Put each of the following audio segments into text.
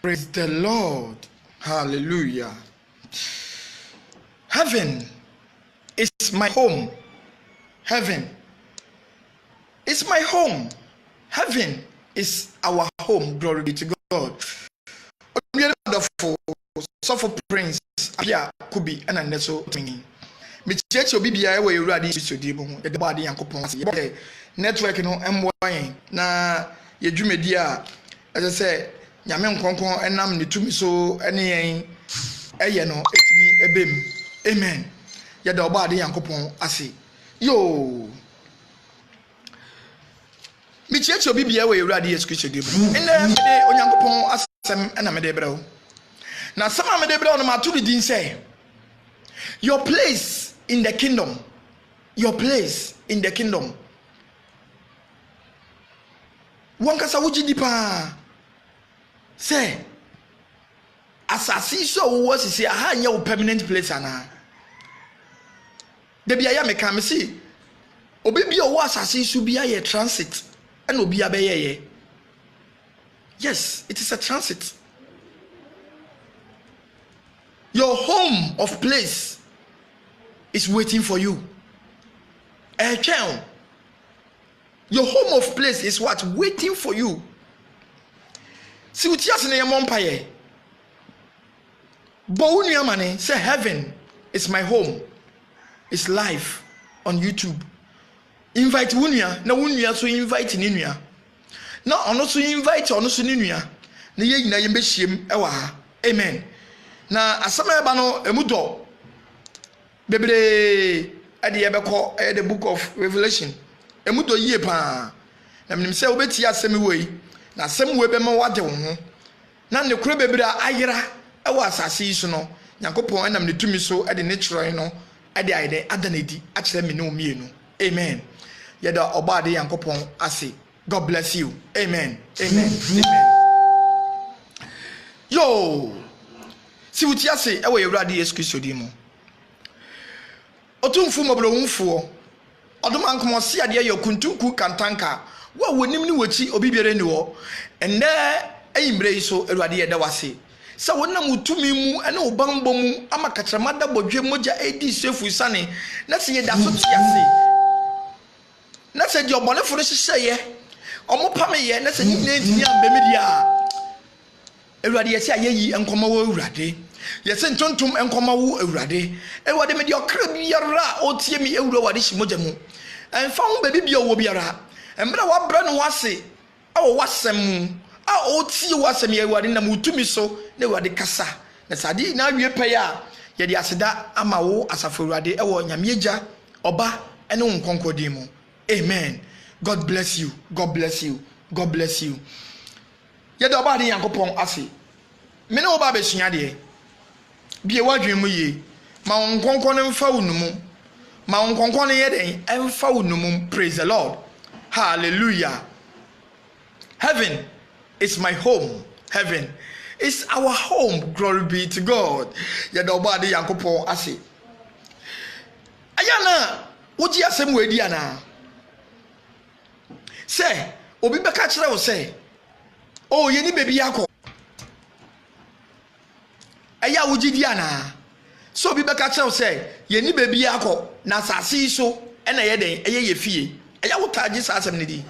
Praise the Lord. Hallelujah. Heaven is my home. Heaven is my home. Heaven is our home. Glory be to God. Wonderful. Suffer Prince Apia Kubi and Aneso Tingi. Michurch will be a way ready to do the body and coupons. Network no MY na Yejumedia, as I say, Yamen Concon and Nam Nitumi so any no me a bim. Amen. Yada body and coupon asi. Yo. Michurch will be a way ready as Christian. In the day on Yankopon asem and Amedebro. Now, some of the brown maturi didn't say, your place in the kingdom, your place in the kingdom. One kasa wuji dipa say, asasi so was say aha nya permanent place ana. Debi aya me kan me see, obi bi o asasi so bi aye transit, and obi abeye. Yes, it is a transit. Your home of place is waiting for you. Your home of place is what? Waiting for you. See what you say, Mompaye. Bouniamane say heaven is my home. It's live on YouTube. Invite Wunia, na Wunia so invite Ninuya. Na ono so invite ono so Ninuya. Na ye na yembe hiem ewa ha. Amen. Na asama eba no emudo bebre ade yebekọ the book of Revelation emudo yie pa na menim se obeti asemi wei na asem we be ma wade wo ho na ne kuro bebre ayera ewa asase so no Yakopon enam ne tumi so ade ne kyeroi no ade ayede adanedi a kyere me ne omienu. Amen. Yeda oba ade Yakopon ase. God bless you. Amen. Amen. Amen. Yo, si wuti ase ewe Ewurade Yesu Kristo di mu. Otumfu mobronfo. Odoma nkomo se ade ye kuntunku kantanka. Wa wonim ni wachi obi biere ni wo. Enne ayimbre yi so Ewurade ye da wase. Sa wonam utumi mu ene obambo mu amakachamada bodwe moja edi sefu sane. Na se ye da so ti ase. Na se di obone foro hihye ye. Omo pame ye na se nyina ntini ambemi dia. Ewurade ye se ayeyi enkomo wo Ewurade. Yese ntontom enkoma wo Ewurade. Ewurade me de okra biara otie mi Ewurade himoja mu. Emfa ho baby bia wo biara. Emre wa bra no wase. Awo wasem. A otie wasem Ewurade na mutumi so na Ewurade kasa. Na sade na awie paya ye de aseda ama wo asafo Ewurade ewo nyamieja oba ene nkonkodi mu. Amen. God bless you. God bless you. God bless you. Ye de oba de Yakopon ase. Me ne oba be sua de. Bie wadwen mu ye ma wonkonkon mfa wonumu ma wonkonkon ye den emfa wonumu. Praise the Lord. Hallelujah. Heaven is my home. Heaven is our home. Glory be to God. Ya do ba de Yakopon ase ayana woji asem we di ana say obi beka kire wo say oh ye ni baby yakọ aya wugidi ana so bi beka chew say ye ni baby yakọ na asase so na ye den ye fie aya wotaje sa asem ne di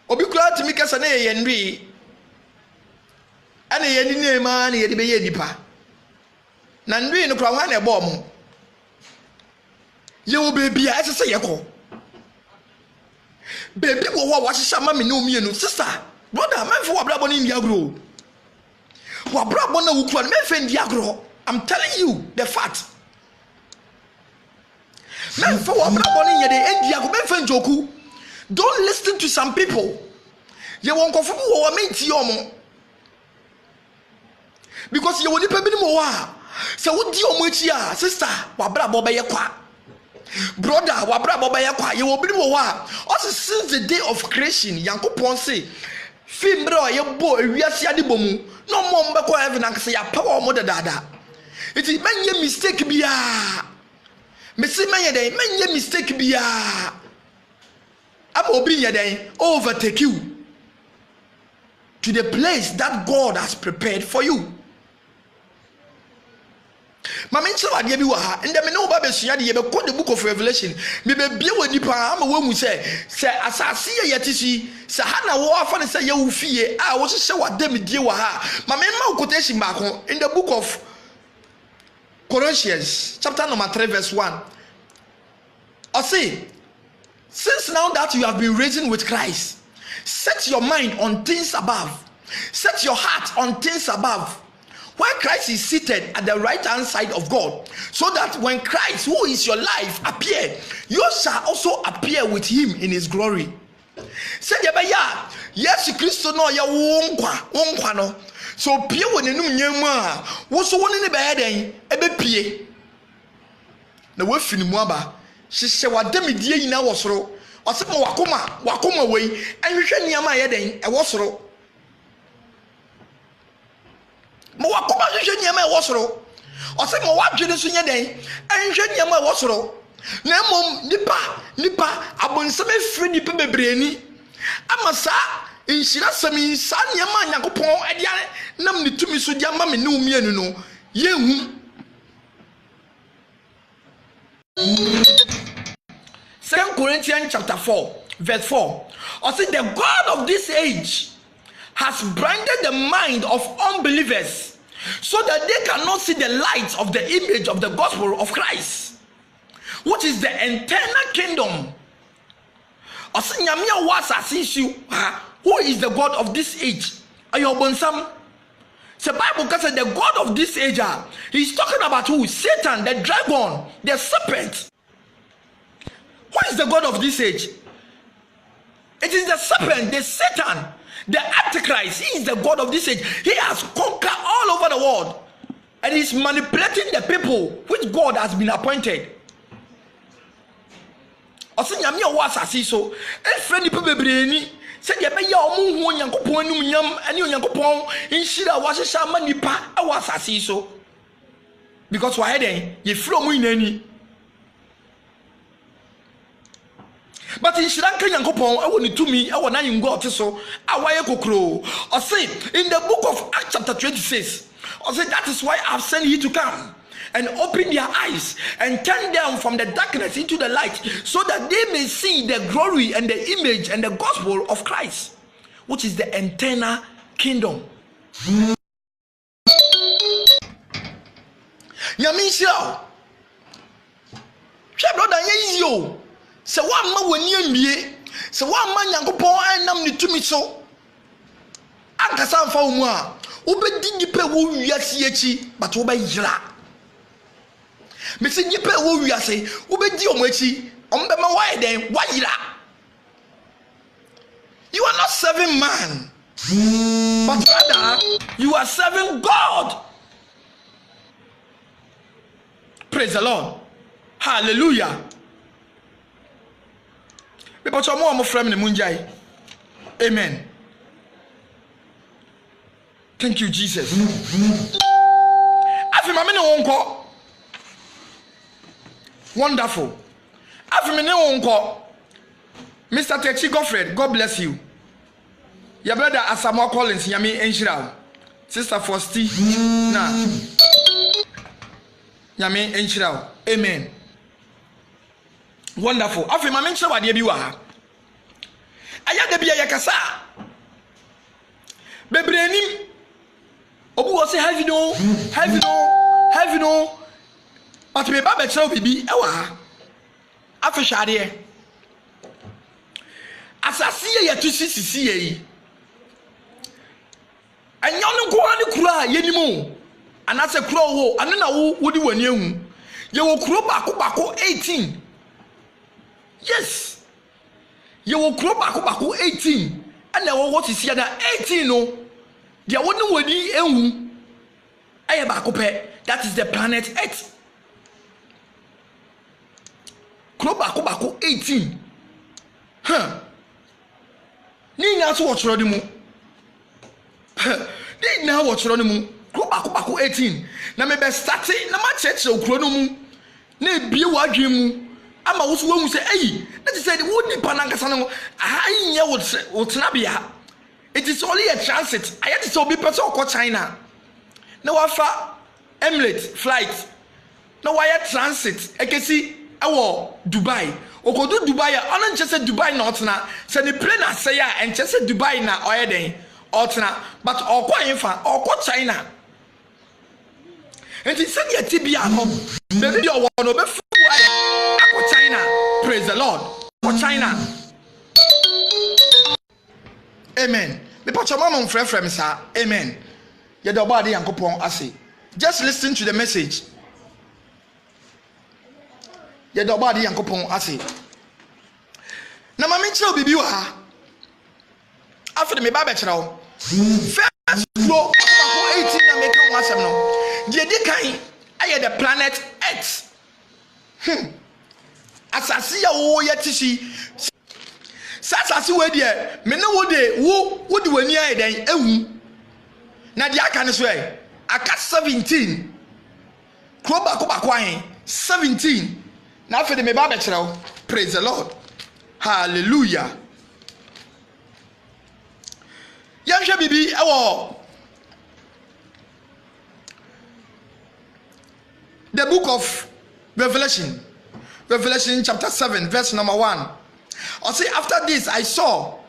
obi kura timi kasa na ye nri ana ye ni nema na ye de be ye nipa na nri no kura ho na ebo mo ye wo baby a ese ye kọ baby wo wa hihya ma me ne omienu sister brother man for wabra boni ndi agro wabra bona wukura man fe ndi agro. I'm telling you the fact. Man for wabra boni yede ndi agro man fe njoku. Don't listen to some people. Ye won kofu wo wa menti omo because ye woni pa bi ni mo wa se wodi omo echi a sister wabra bo be ye kwa brother wabra bo be ye kwa ye wo bi ni mo wa also since the day of creation Yakopon say fimbro ye bo ewiase ade bomu no mo mbekọ heaven and say ya power mo dada it is menye mistake bia me say menye mistake bia aba obi ye den overtake you to the place that God has prepared for you. Mama nche wade bi wa ha ende me no ba besua de ye be the book of Revelation me be bie wani pa ama wamu se asase ye yetisi se ha na wo afa ne se ye wo fie a wo hye wade me die wa ha mama ma quotation ba ko in the book of Colossians chapter number 3 verse 1. I say, since now that you have been risen with Christ, set your mind on things above, set your heart on things above, where Christ is seated at the right hand side of God, so that when Christ, who is your life, appear, you shall also appear with him in his glory. Said ya yes Christo no ya wonkwa no so pie woni num nyam a wo so woni ne be heden ebe pie na wo fini mu aba hihye wadamedie yina wo soro ose mo wakoma wei anhwehwe niam a yeden e wo soro mo wakoma hwehwe niam a e wo soro ose mo wadwene so nyeden anhwehwe niam a e wo soro na mom nipa abonsam efiri nipa bebreni amasa inshira sami sa niam a yakopon ade nam ni tumi so dia ma me ne umienu no yehu. 2 Corinthians chapter 4 verse 4. I say the God of this age has blinded the mind of unbelievers so that they cannot see the light of the image of the gospel of Christ, which is the eternal kingdom. I say nyame wa asase who is the God of this age? Ayobonsam. The Bible says the God of this age, he's talking about who? Satan, the dragon, the serpent. Who is the God of this age? It is the serpent, the Satan, the Antichrist. He is the God of this age. He has conquered all over the world and he's manipulating the people which God has been appointed. Osinyame wa asase so efre ni pebebreni se de be ya omu hu onyankopon anum nyam ani onyankopon nhira wa hyehya ma nipa e wa asase so because wa heden ye fro mu inani but nhira nka nyankopon e wo ni tumi e wo na yingo oteso awaye kokro. O say in the book of Acts chapter 26, o say that is why I have sent you to come and open their eyes and turn them from the darkness into the light, so that they may see the glory and the image and the gospel of Christ, which is the eternal kingdom. Yamisha, she brother ye se wa ma wani amie se wa ma nyankopon anam ni tumi so ankasa mfa wo mu a obedi nipa wo wiase achi but wo ba yira mesi nipa wo wiase obedi omo achi ombe ma why then why yira. You are not serving man, but rather you are serving God. Praise the Lord. Hallelujah. People so more from the munjai. Amen. Thank you, Jesus. Afi mama ne wonko. Wonderful. Afi me ne wonko. Mr. Techi Godfred, God bless you. Your brother Asamo Collins, Yami Enshira. Sister Fosti, na. Yami Enshira. Amen. Wonderful. Afi mama nche wade bi wa ha. Aya de bia yakasa. Bebrenim. Obu wo say have you know. But me ba be chere obibi e wa ha. Afi hwade. Asasiye ya tusisisiye yi. Anyonu ko ani kura yenimu. Anase kura wo, anu na wo wodi wani ehu. Ye wo kuro bako 18. Yes. Ye wo kuro bako 18. Ana wo what is na 18 no. Dia woni wani ehu. Aye bako pe. That is the planet Earth. Kuro bako 18. Ni na so wotro ni mu. Ni na wotro ni mu. Kuro bako 18. Na me be start na ma cheche okro no mu. Na ebie wadwe mu. Ama wo so wahu se eyi. Na ti say wo nipa na nkasa no. Aha nye wotena bia. It is only a transit. I had to so be person or China. No wafa Emirates flight. No wire transit. I can see our Dubai. Okodu Dubai. I just said Dubai not na. So the plane I say and just said Dubai na oya den. Otna. But okwa infa okwa China. And he said ya tibia home. Maybe you want to be for China. Praise the Lord. For China. Amen. Me put your mama on frame, sir. Amen. You do body and coupon assay. Just listen to the message. You do body and coupon assay. Na mama chill bibi wa. After me baba chirawo. First floor 18 na make one asem no. The dekan aye the planet Earth. Asasi ya wo yetishi. Sasasi we de me na wo de wo de wani aye den ehu. Na dia aka ne so e aka 17 kroba ko ba kwan 17 na afi de me ba be kire. Praise the Lord. Hallelujah. Yanhwe bibi ewo the book of Revelation chapter 7 verse number 1. I say after this I saw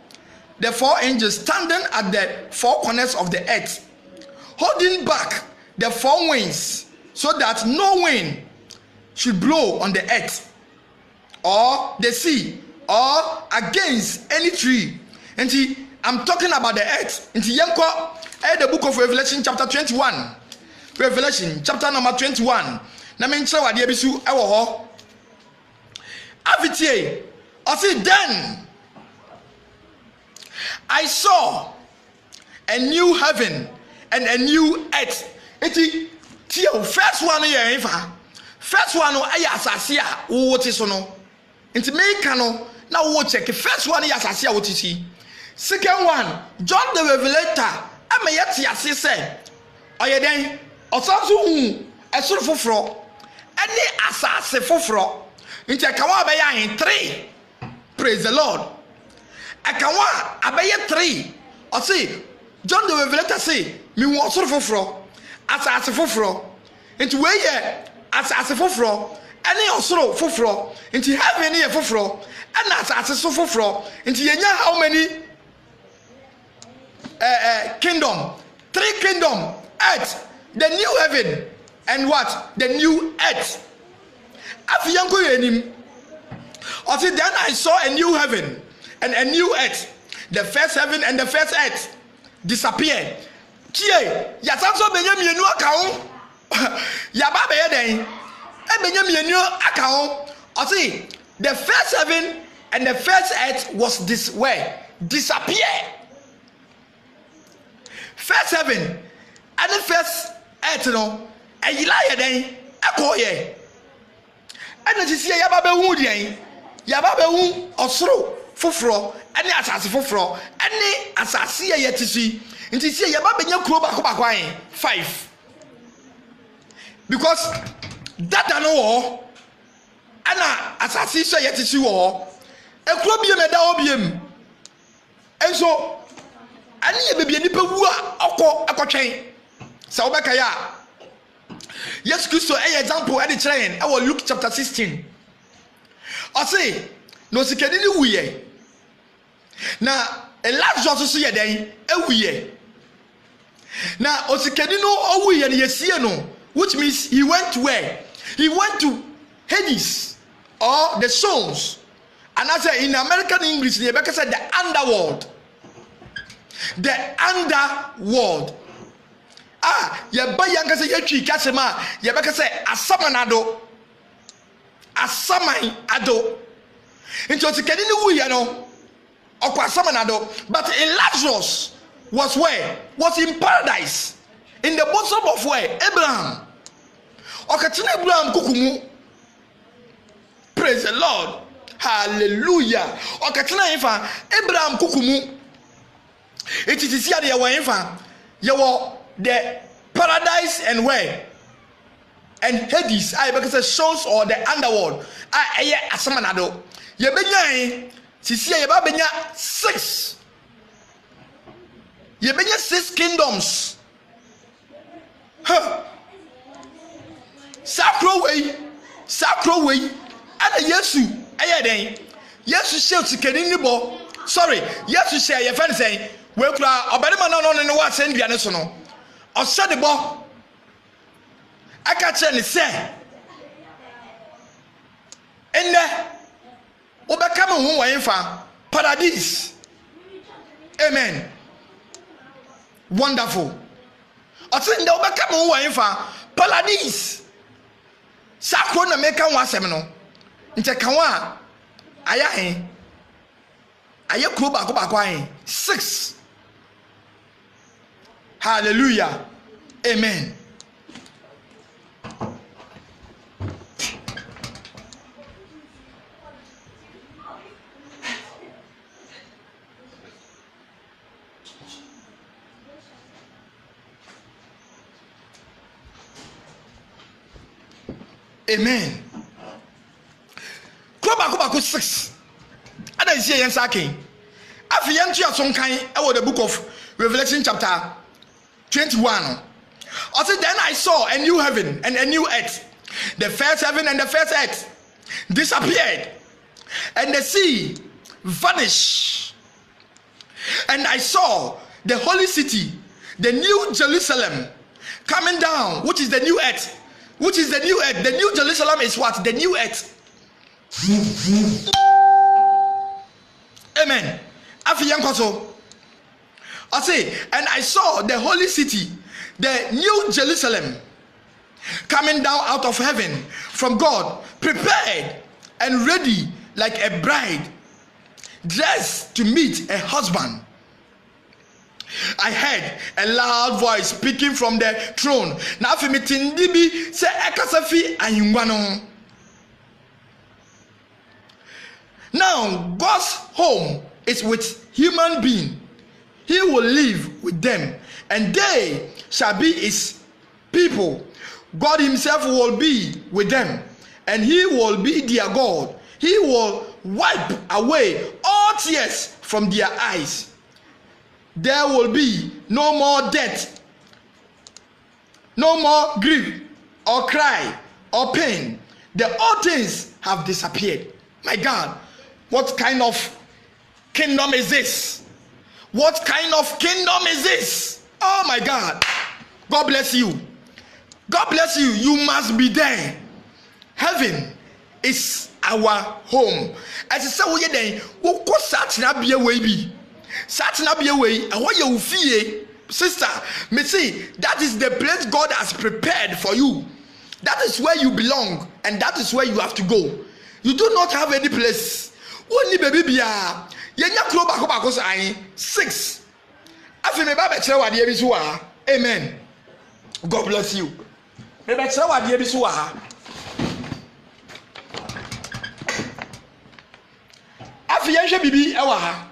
the 4 angels standing at the 4 corners of the earth, holding back the 4 winds so that no wind should blow on the earth or the sea or against any tree. And I'm talking about the earth. And the book of Revelation chapter 21. Revelation chapter number 21. Na menche wa de bisu ewo ho. Afitie. I said then I saw a new heaven and a new earth. Eti tie first one ye ifa. First one no aye asase a wo ti so no. Enti me no na wo check first one ye asase a wo ti si. Second one, John the Revelator, am yet ase say oyeden osanso hu esoro foforo ene asase foforo nti akawa abeya hin 3. Praise the Lord. Akawa abeya 3. O say John the Revelator say mi wo osoro foforo asase foforo nti we ye asase foforo ene osoro foforo nti heaven ye foforo ene asase so foforo nti yenya how many kingdom? 3 kingdom. Earth, the new heaven, and what? The new earth. Afiyanko yenim. I said then I saw a new heaven and a new earth. The first heaven and the first earth disappeared. Kie, yasanso benye mienu aka ho. Yaba be den. E benye mienu aka ho. I say the first heaven and the first earth was this way. Disappear. First heaven and the first earth no ayila ye den akoye and the see yaba be hu den yaba be hu osoro foforo ene asase foforo ene asase ye yetisi nti see yaba be nya kuro bakwan 5 because that no ana asase so yetisi wo ekuro biem eda obiem enso ani ye bebie nipa wu a akotwen sa obeka ya yes Christo example e de kire yen e Luke chapter 16 o say no sikedi ni wuye na Elijah so ye den e wuye na o sikedi no o wuye ne yesie no, which means he went to where? He went to Hades or the souls, and as in American English they be say the underworld. The underworld. Ye ba yanka se yetwi kasema ye beka se asamanado. Asaman ado. Into tikedi ni wuye no. Okwa asamanado, but Lazarus was where? Was in paradise. In the bosom of where? Abraham. Okatine Abraham kukumu. Praise the Lord. Hallelujah. Okatine ifa Abraham kukumu. It is here the way you were the paradise and where and Hades. I because the shows or the underworld. I asamanado. You benya see you benya 6 Yebenya 6 kingdoms. Huh. Sakro way. Ana Yesu eye den. Yesu share sikani ni bo. Sorry, Yesu share ye fan say we kura obarima na no ne wa senduane so no. Ose de bo. Aka che ne say. Enne obeka me hu wan fa paradise. Amen. Wonderful. Ose nde obeka me hu wan fa paradise. Sakro na meka hu asem no. Nche kan wa aya hen. Aya kuro bako ahen. 6. Hallelujah. Amen. Amen. Kuro bako 6. Ada isi yen sakin. Afi yen tu ason kan e wo the book of Revelation chapter 21. Also then I saw a new heaven and a new earth. The first heaven and the first earth disappeared, and the sea vanished. And I saw the holy city, the new Jerusalem, coming down, which is the new earth. Which is the new earth? The new Jerusalem is what? The new earth. Amen. I say, and I saw the holy city, the new Jerusalem, coming down out of heaven from God, prepared and ready like a bride dressed to meet a husband. I heard a loud voice speaking from the throne. Now, if you say, now, God's home is with human beings. He will live with them, and they shall be his people. God himself will be with them, and he will be their God. He will wipe away all tears from their eyes. There will be no more death, no more grief, or cry, or pain. The old things have disappeared. My God, what kind of kingdom is this? What kind of kingdom is this? Oh my God. God bless you. God bless you. You must be there. Heaven is our home. As I say, we then we go search na be away be. Search na be away. And what you feel, sister, me say that is the place God has prepared for you. That is where you belong, and that is where you have to go. You do not have any place. Only baby bia. Yenya kuro bako say 6. Afi me ba be kire wade bi so wa. Amen. God bless you. Me be kire wade bi so wa ha. Afi yenhwe bibi e wa ha.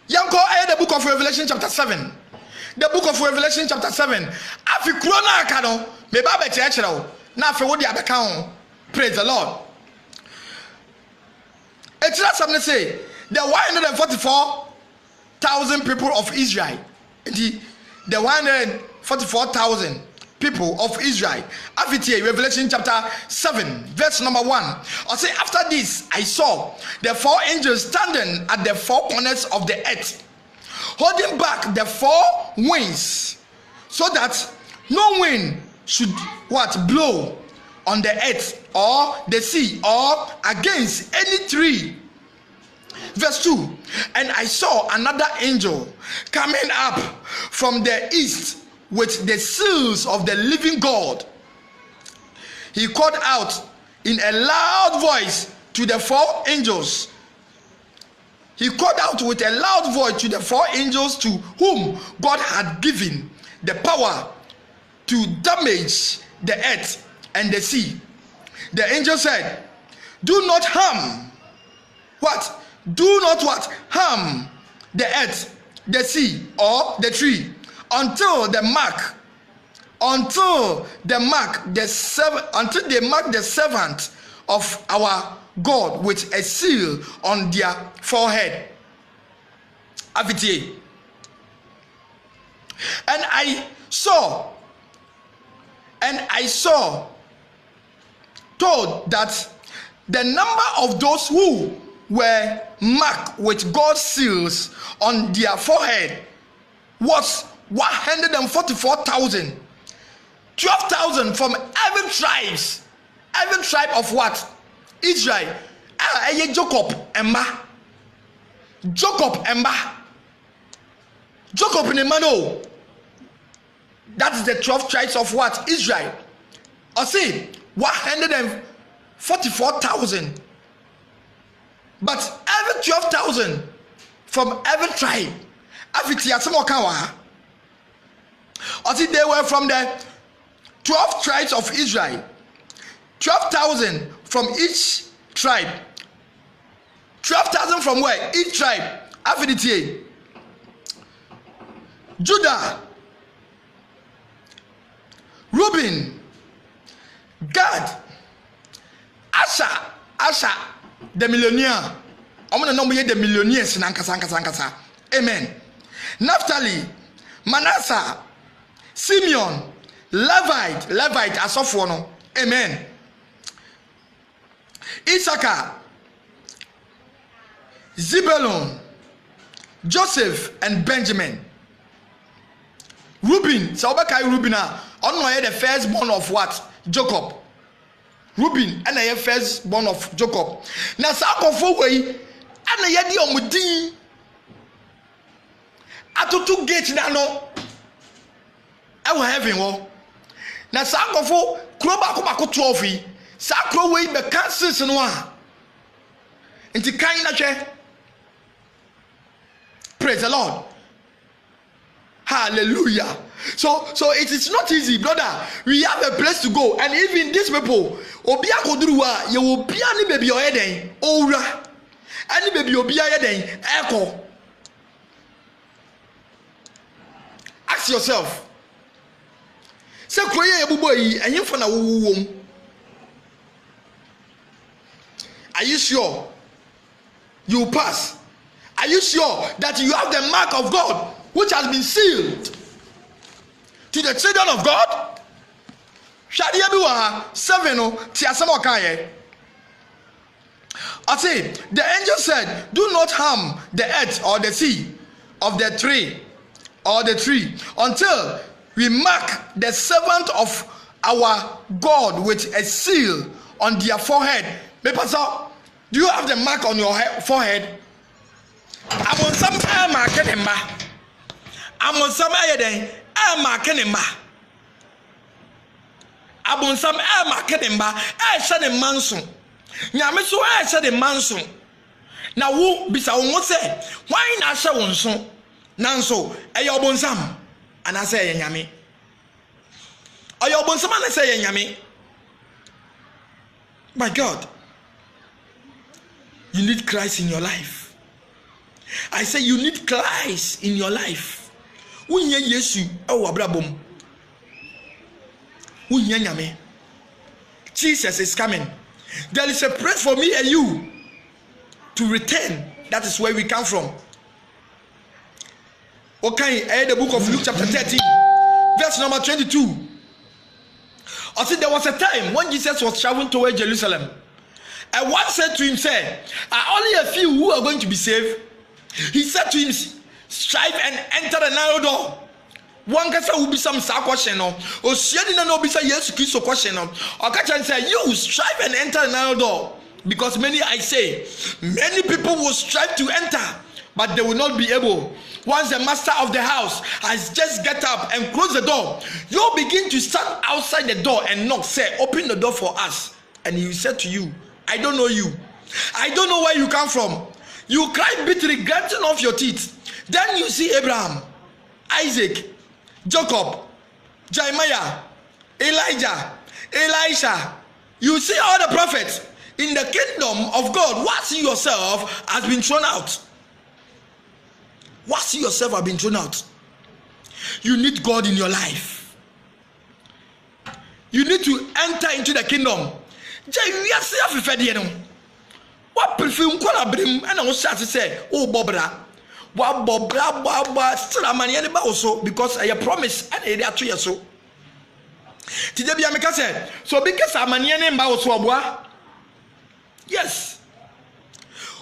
Yanko the book of Revelation chapter 7. The book of Revelation chapter 7. Afi krona aka no me ba be kire o. Na afi wo dia be kan. Praise the Lord. It's not something say the 144,000 people of Israel. The 144,000 people of Israel. Afi Revelation chapter 7 verse number 1. I say after this I saw the 4 angels standing at the 4 corners of the earth, holding back the 4 winds, so that no wind should blow on the earth or the sea or against any tree. Verse 2. And I saw another angel coming up from the east with the seals of the living God. He called out in a loud voice to the 4 angels. He called out with a loud voice to the 4 angels to whom God had given the power to damage the earth and the sea. The angel said, do not harm. What? Do not what? Harm the earth, the sea, or the tree, until the mark until they mark the servant of our God with a seal on their forehead. Avitie. And I saw told that the number of those who were marked with God's seals on their forehead was 144,000. 12,000 from every tribe of what? Israel. Jacob Emma. Jacob in Emmanuel. That is the 12 tribes of what? Israel. I see 144,000. But every 12,000 from every tribe. I see they were from the 12 tribes of Israel. 12,000 from each tribe. 12,000 from where? Each tribe. Affinity. Judah, Reuben, Gad, Asher, the millionaire. I'm gonna know the millionaires in Ankasa. Amen. Naphtali, Manasseh, Simeon, Levite, Asophono. Amen. Issachar, Zebulun, Joseph, and Benjamin. Reuben, Saubakai Rubina, on the firstborn of what? Jacob. Reuben, and I firstborn of Jacob. Now, Sakofo way, and I had the omudi. Atutu gate nano. I will have him. Now, Sakofo, Krobako 12. Sakro way, the cancers and one. Into kind. Praise the Lord. Hallelujah. So it is not easy, brother. We have a place to go, and even these people, obia kodruwa, you will be any baby or eden, ora, any baby obia eden, echo. Ask yourself. Say kroye ebuboyi, and you for na wom. Are you sure you will pass? Are you sure that you have the mark of God, which has been sealed to the children of God? I say, the angel said, do not harm the earth or the sea of the tree until we mark the servant of our God with a seal on their forehead. Do you have the mark on your forehead? I'm on some marking him. I'm on some marking him. I'm on some marking him. I said a manson. Yamiso, I said a manson. Now, who bisa won't say, why not show one son? Nanso, a yobonsam. And I say, Yami. A yobonsam, and I say, Yami. My God, you need Christ in your life. I say you need Christ in your life. Unye Yesu ewo abrabom. Unye nyame. Jesus is coming. There is a place for me and you to return. That is where we come from. Okay, the book of Luke chapter 13, verse number 22. I said there was a time when Jesus was traveling toward Jerusalem. And one said to him, are only a few who are going to be saved? He said to him, strive and enter the narrow door. One can say will be some question or sharing no be say yes Christ question or can say you strive and enter the narrow door, because many people will strive to enter, but they will not be able. Once the master of the house has just get up and close the door, you begin to stand outside the door and knock, say, open the door for us. And he said to you, I don't know you. I don't know where you come from. You cry bitterly, grinding off your teeth. Then you see Abraham, Isaac, Jacob, Jeremiah, Elijah, Elisha. You see all the prophets in the kingdom of God. What you yourself has been thrown out. What you yourself have been thrown out. You need God in your life. you need to enter into the kingdom. Jay, we are safe if I what perfume kola brim and I was sad to say, oh Bobra. Wa Bobra still a man any also because I promise and they are 2 years so. Today be America said, so because I'm an yen ba. Yes.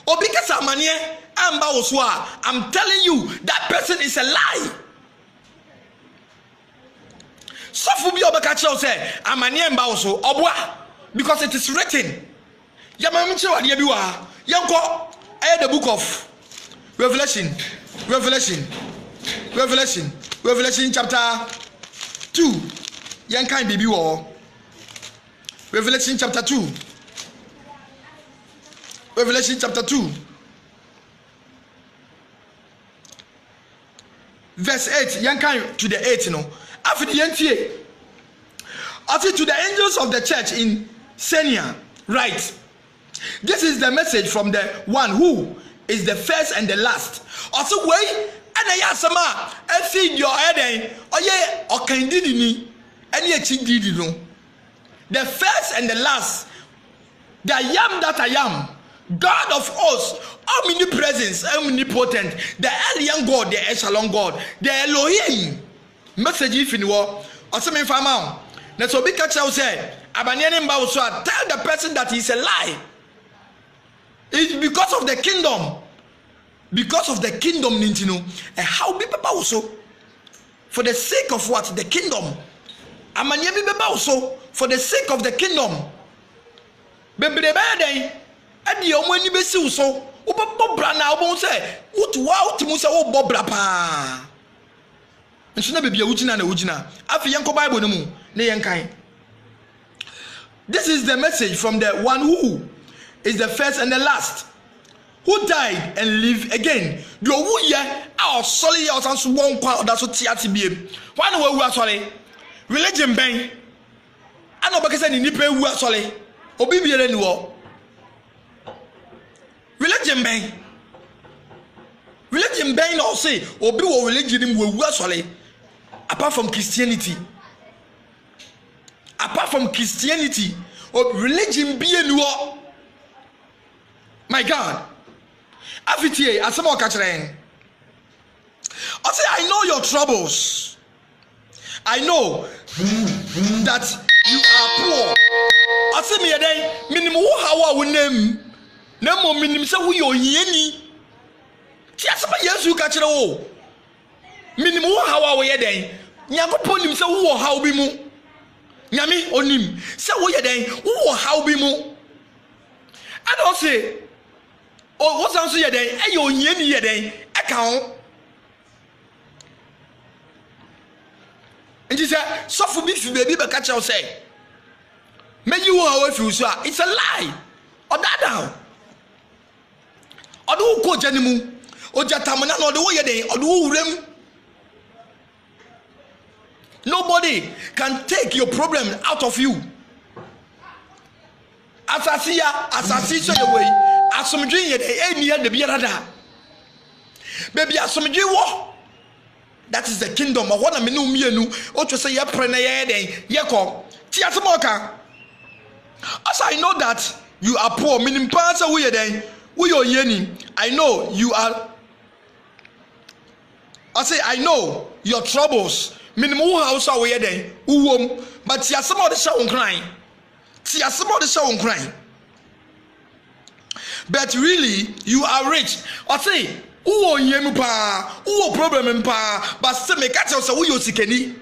Or because I'm an yen I'm telling you that person is a lie. So for me obakacho say I'm an yen ba because it is written. Yamamiche wa dia bi wa. Yanko the book of Revelation chapter 2. Yankai baby war. Revelation chapter 2. Revelation chapter 2. Verse 8. Yankai to the 8, you know. After the NTA. After to the angels of the church in Senia, right. This is the message from the one who is the first and the last. Also, wait, and I ask I see your head, oh yeah, or can did me. The first and the last, the I am that I am, God of hosts, omnipresence, omnipotent, the alien God, the echelon God, the Elohim. Message if in war, or some infamous. That's what big catcher said. Abandoning Bawswa, tell the person that he's a lie. It's because of the kingdom. Because of the kingdom, Nintino, and how people also for the sake of what? The kingdom. Also for the sake of the kingdom. Baby, the bad day, and the only besi so. Bobra na obon say, "What wow to Musa o Bobra pa." Nshina baby ujina na ujina. Afi yanko Bible no mu na yankan. This is the message from the one who is the first and the last, who died and lived again. The who ye our solid out and so one kwa that's what tiati biem. Why no we are sorry? Religion ben. I know because ni nipa wu asole. Obi biere ni wo. Religion ben. Religion ben no say obi wo religion ni wu asole. Apart from Christianity. Apart from Christianity, religion be ni wo. My God. Afitie asemo ka kire. I say I know your troubles. I know that you are poor. I say me then minimum how we name. No more minimum say we oyeni. Ti asema Yesu ka kire wo. Minimum how we then. Nyankopon nim say wo how bi mu. Nyame onim say wo ye then wo how bi mu. I don't say oh what sounds ye then e yo oyeni ye then e ka ho. And he said, "Suffer me for baby, but catch us say, may you how if you say it's a lie or that down or do go janimu or jatamana or the way they or do rem. Nobody can take your problem out of you. Asasi so the way asomdwe ye dey enia de biarada baby asomdwe wo. That is the kingdom of what I mean. What you say, you're praying, as I know that you are poor, meaning parts of we then, we are yeni. I know you are. I say, I know your troubles, meaning who house are we then, but see, some of the show crying. See, some of the show crying. But really, you are rich. I say, who problem but still make it.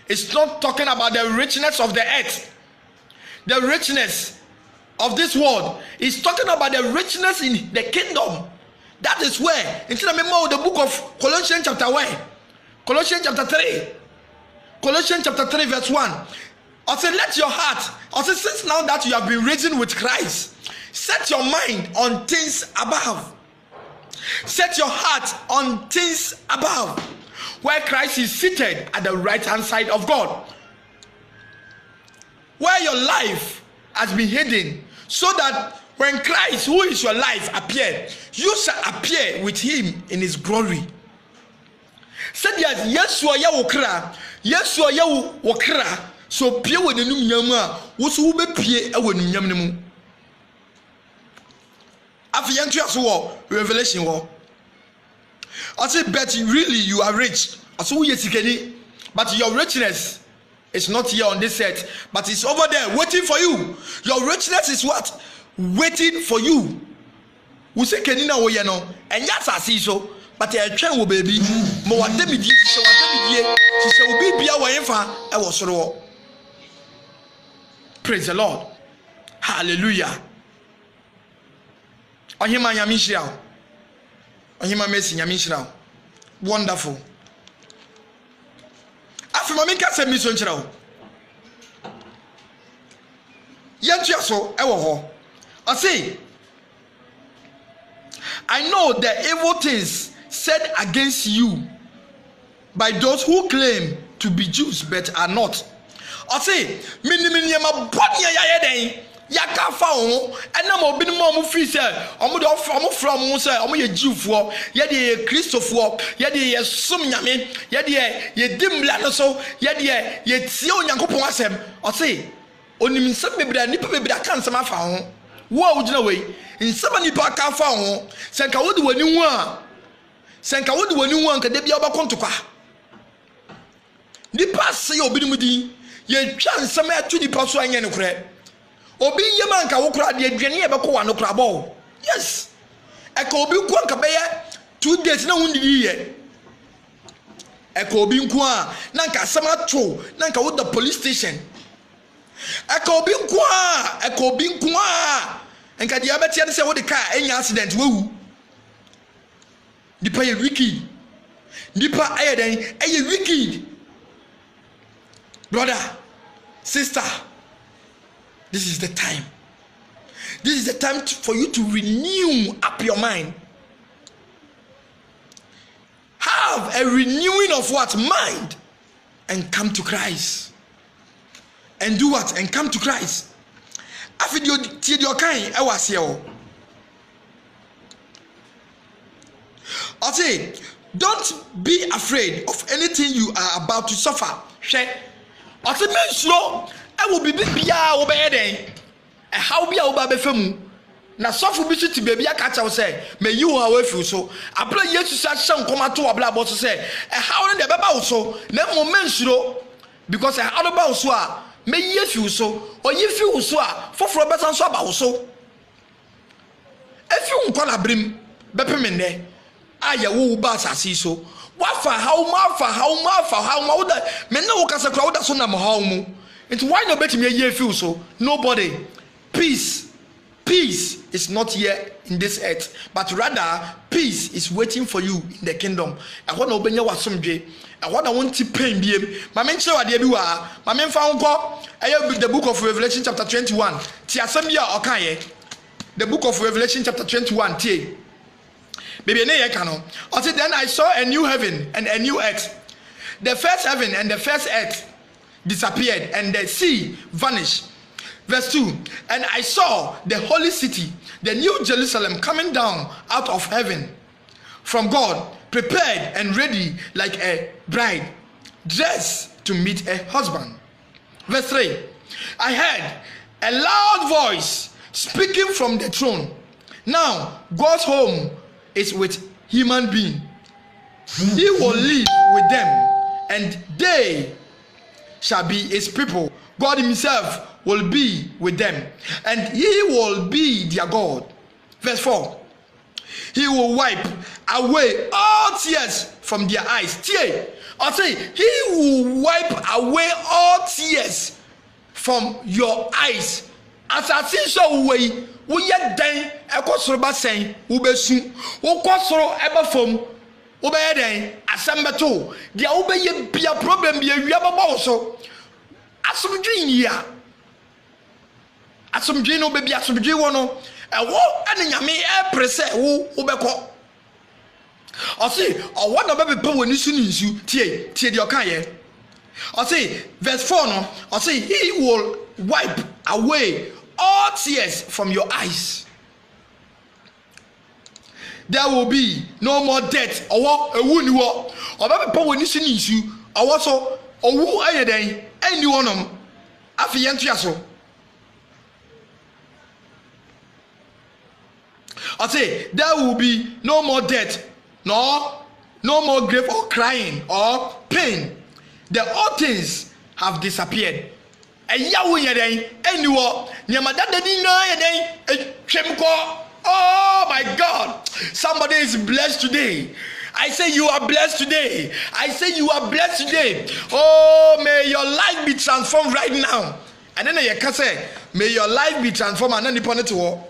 It's not talking about the richness of the earth, the richness of this world. It's talking about the richness in the kingdom. That is where, instead of the book of Colossians chapter 1, Colossians chapter 3, Colossians chapter 3 verse 1. I say, let your heart, I say, since now that you have been risen with Christ, set your mind on things above. Set your heart on things above, where Christ is seated at the right hand side of God, where your life has been hidden, so that when Christ, who is your life, appear, you shall appear with him in his glory. Said yes, Yeshua ya wokra, Yeshua ya wokra, So pie wɔ n'anum nyam a wo so wo be pie wɔ n'anum nyam ne mu. Afi yɛnto aso wɔ Revelation wɔ. I say, but really you are rich. So yes, but your richness is not here on this earth, but it's over there waiting for you. Your richness is what? Waiting for you. We say Kenina wo ye no, and yes I see so, but I train wo baby. Mo wa demidie, she wa demidie, she say obi bia wo yemfa e wo soro. Praise the Lord. Hallelujah. Ohima nyame hira. Ohima mesi nyame hira. Wonderful. Afima mi ka se mi so nkyira wo. Yentua so e wo ho. I say, I know the evil things said against you by those who claim to be Jews but are not. I say, mini ma body ya den. Yaka fa ho ena mo binu mo fi se omo de omo from mo se omo ye Jewfo ye de Christofo ye de ye som nyame ye de ye dimla no so ye de ye tie onyankopon asem o se onim nsem bebra nipa bebra kan nsem afa ho wo a wugina wei nsem nipa ka fa ho se nka wodi wani hu a se nka wodi wani hu nka de bia obakontokwa nipa se obi nim din ye twa nsem atu nipa so anya ne kure obi yema nka wo kura de adwane ye beko wa no kura bo yes eka obi nko nka be ye 2 days na wundidi ye eka obi nko a na nka asema to na nka wo the police station eka obi nko a nka de abetia de se wo de car enya accident wewu dipa ye wicked dipa ayeden aye wicked brother sister. This is the time. This is the time for you to renew up your mind. Have a renewing of what? Mind. And come to Christ. And do what? And come to Christ. After your kind, I was here. I say, don't be afraid of anything you are about to suffer. I say, make sure I will be bia obey den. How bia oba be famu. Na sofo bi so ti baby aka cha wo say, "Me you how afu so." Abla Yesu sa hye nkoma to abla bo so say, how no de beba wo so, na mo mensuro because how no ba wo so a, me Yesu so, oyi fi wo so a, foforo besan so aba wo so. Efi nkola brim bepem ne. Aya wo ba asasi so. Wafa how ma wo da me na wo kasa kra wo da so na mo hawo mu. It's why no bet me ye feel so. Nobody. Peace is not here in this earth, but rather peace is waiting for you in the kingdom. I want to obenya wasomdwe. I want to pain biem. Ma menche wade bi wa. Ma memfa nko the book of Revelation chapter 21. Ti asem bia okan ye. The book of Revelation chapter 21 tie. Baby ne ye kano. I said then I saw a new heaven and a new earth. The first heaven and the first earth disappeared and the sea vanished. Verse 2, and I saw the holy city, the new Jerusalem, coming down out of heaven from God, prepared and ready like a bride dressed to meet a husband. Verse 3, I heard a loud voice speaking from the throne. Now God's home is with human beings. He will live with them and they shall be his people. God himself will be with them and he will be their God. Verse 4, he will wipe away all tears from their eyes. I say he will wipe away all tears from your eyes. As I see so way we yet den ekosoro ba sen wo besu wo kosoro eba fom wo be den asembeto dia wo be ye bia problem bia wi ababa wo so asomdwe nia asomdwe no be bia asomdwe wo no ewo ene nyame e prese wo beko o say o wo no be pe woni su ni nsu tie de o kan ye o say verse 4 no o say he will wipe away all tears from your eyes. There will be no more death. Owo ewu ni wo. Oba pepa woni sini nsu. Owo so owu ayeden eni wonom. afi yentu aso. I say there will be no more death, no more grave or crying or pain. The old things have disappeared. Oh my God, somebody is blessed today. I say you are blessed today. I say you are blessed today. Oh, may your life be transformed right now. And then you can say, may your life be transformed. And then you put it to war.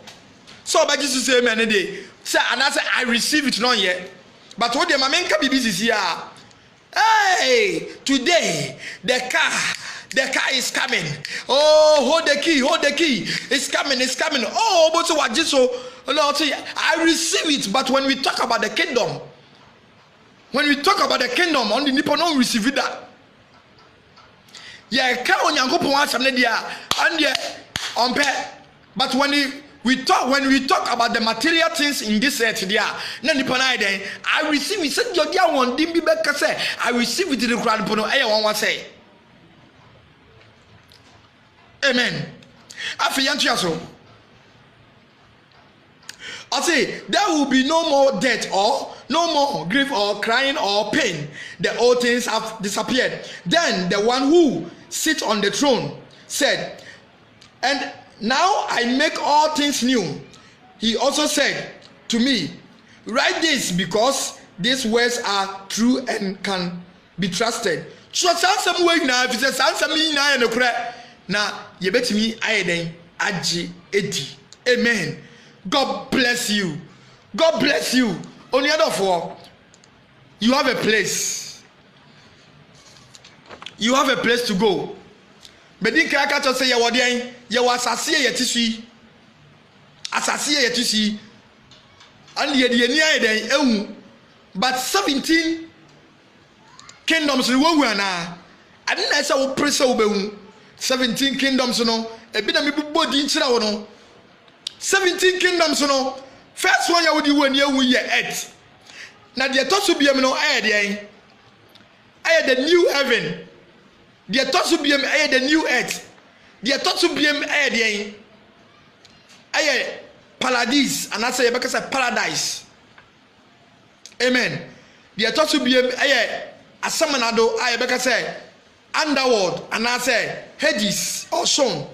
So by Jesus say amen day. Say and I say I receive it not yet. But what the main can be busy here. Hey, today the car is coming. Oh, hold the key. It's coming. Oh, but so what Jesus so Lord say I receive it. But when we talk about the kingdom, only people don't receive it that. Yeah, can on Yankopon asam ne dia and yeah on pay. But when we talk about the material things in this earth there, na nipa na den I receive it. Said your dear one dim bi beka say I receive it in the crowd pono eh one say. Amen. Afi yantu aso. I say there will be no more death or no more grief or crying or pain. The old things have disappeared. Then the one who sits on the throne said, and now I make all things new. He also said to me, write this because these words are true and can be trusted. So some way now if it's some me na no kra na ye betimi ayeden agi edi. Amen. God bless you. God bless you. On the other four, you have a place. You have a place to go. But then Kaka to say you was assassin yet and the but 17 kingdoms in Wana. I didn't say we press over 17 kingdoms no a bit of me body in 17 kingdoms no. First one you would do when you earth. Now the thought to be no air the new heaven. The thought to be the new earth. The thought to be air paradise and I say because paradise. Amen. The thought to be a samanado I because underworld and I say Hades or son.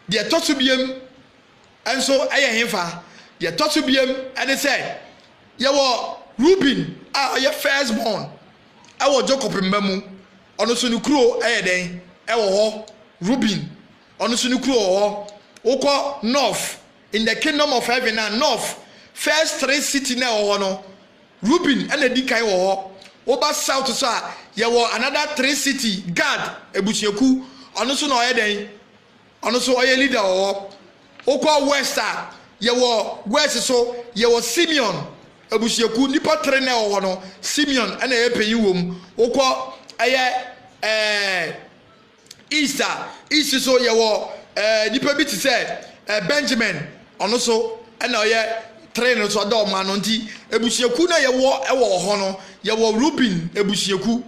The thought to be and so I am here. You talk to him and they say, you were Reuben, your firstborn. I was Jacob in Memu. On the Sunukro, Reuben. On the Sunukro, Oko North in the kingdom of heaven and North. First 3 cities now, Reuben and the Dikai war. Over South to Sa, you were another 3 cities, God, Ebusyoku. On the Suno, on the Soya leader or. Oko Westa, ye were West so ye were Simeon, Ebusyoku, nipa trainer or no, Simeon and a pay you Oko Easter so ye were nipa bit said Benjamin, and also and a trainer so dog man on tea, Ebusyoku na ye were hono, ye were Reuben, Ebusyoku.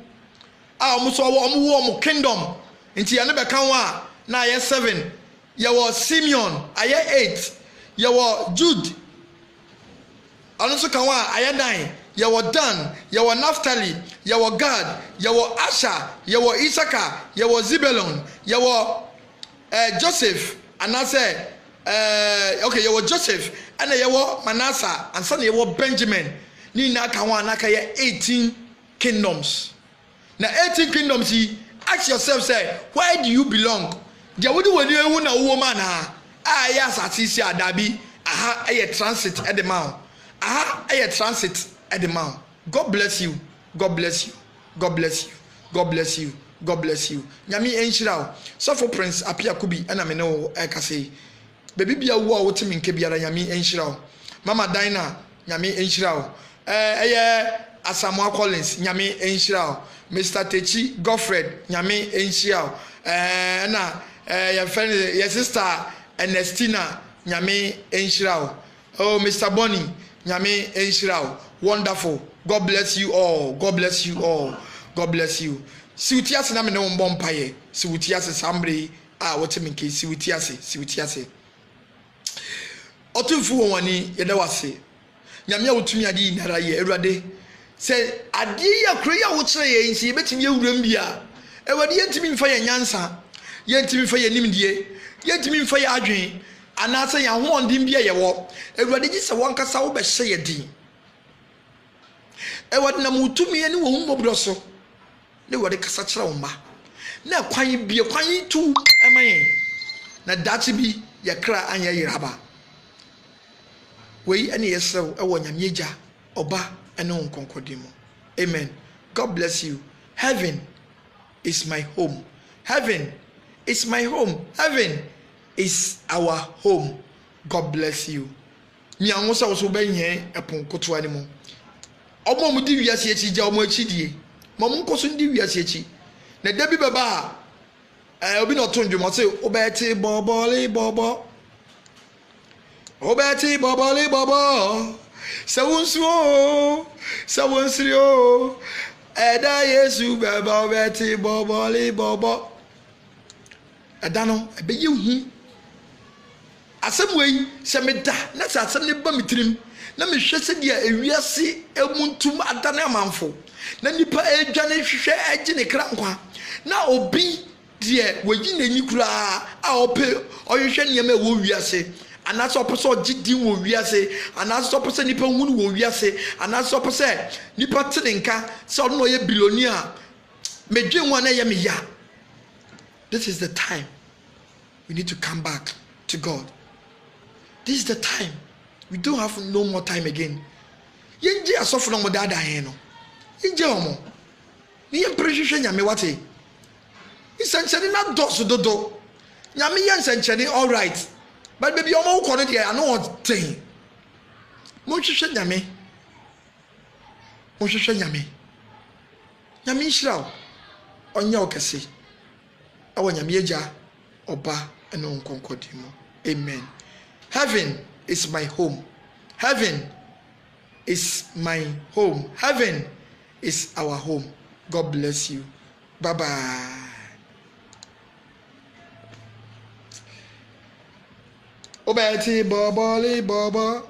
Almost a warm kingdom, into another kanwa, na ye 7. You were Simeon, I 8. You were Jude. Also, I 9. You were Dan. You were Naphtali. You were Gad. You were Asher. You were Issachar. You were Zebulun. You were Joseph. And I said, okay, you were Joseph. And you were Manasseh. And suddenly you were Benjamin. Nina Kawa Nakaya 18 kingdoms. Now 18 kingdoms, ask yourself, say, where do you belong? Dia wodi wani ewu na woman ha ya asisi adabi aha aye transit at the mount aha aye transit at the mount. God bless you. God bless you. God bless you. God bless you. God bless you. Nyami enhira so for Prince Apia Kubi na me no ekase baby bia wo a wotimi nke biara nyami enhira Mama Dina nyami enhira Asamoah Collins nyami enhira Mr. Techi Godfred nyami enhira na your friend, your sister Ernestina, Nyame Enshirao. Oh, Mr. Bonnie, Nyame Enshirao. Wonderful. God bless you all. God bless you all. God bless you. si utiase na me ne wo mbɔ mpaye si utiase sambre a wote me nke si utiase otumfu won wani yeda wase nyame a wotumi ade nyara ye Awurade se ade ya kro ya wo kire ye nsi betimi ewuram bia Awurade yentimi mfa ye nyansa yentimi mfa ye nimdie yentimi mfa ye adwen anase ya ho ondim bia ye wo Awurade gi se wonkasa wo be hye ye din Awurade na mutumi ye ne wo humbobro so ne Awurade kasa kire wo ma na kwan bia kwan tu amaye na dachi bi ye kra anya yiraba we ene yesew e wo nyame agya oba ene onkonkodimo. Amen. God bless you. Heaven is my home. Heaven is my home. Heaven is our home. God bless you. Mi anwosa wo so benye epon koto ani mo. Omo mu di wiase echi ja omo echi die. Mo mo nkoso di wiase echi. Na da bi baba obi no to ndwom say obeti bobole bobo. Obeti bobole bobo. Sawunsuo sawunsrio eda Yesu baba obeti bobole bobo. Eda no ebeyi hu asem wei se meda na se asem ne ba mitirim na me hwese dia ewiase emuntum adane amanfo na nipa edwane hwehwe agi ne kra nkwa na obi die wogi n'ani kura a ope oyhwehwe niam wo wiase anaso opese ogidin wo wiase anaso opese nipa hunu wo wiase anaso opese nipa tenenka se ono no ye billionaire medwen wa na ye me ya. This is the time we need to come back to God. This is the time. We don't have no more time again. Yenje asofo no modada hen no. Yenje omo. Ni yemprehwehwe nyame wate. Isanchene na doso dodo. Nyame yensanchene all right. But baby omo ko no there I know what thing. Mo hwehwe nyame. Mo hwehwe nyame. Nyame nhyira onya okese. Awo nyame agya oba ene onkonkodimo. Amen. Heaven is my home. Heaven is my home. Heaven is our home. God bless you. Bye-bye. Obeti boboli bobo.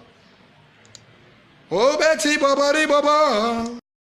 Obeti boboli bobo.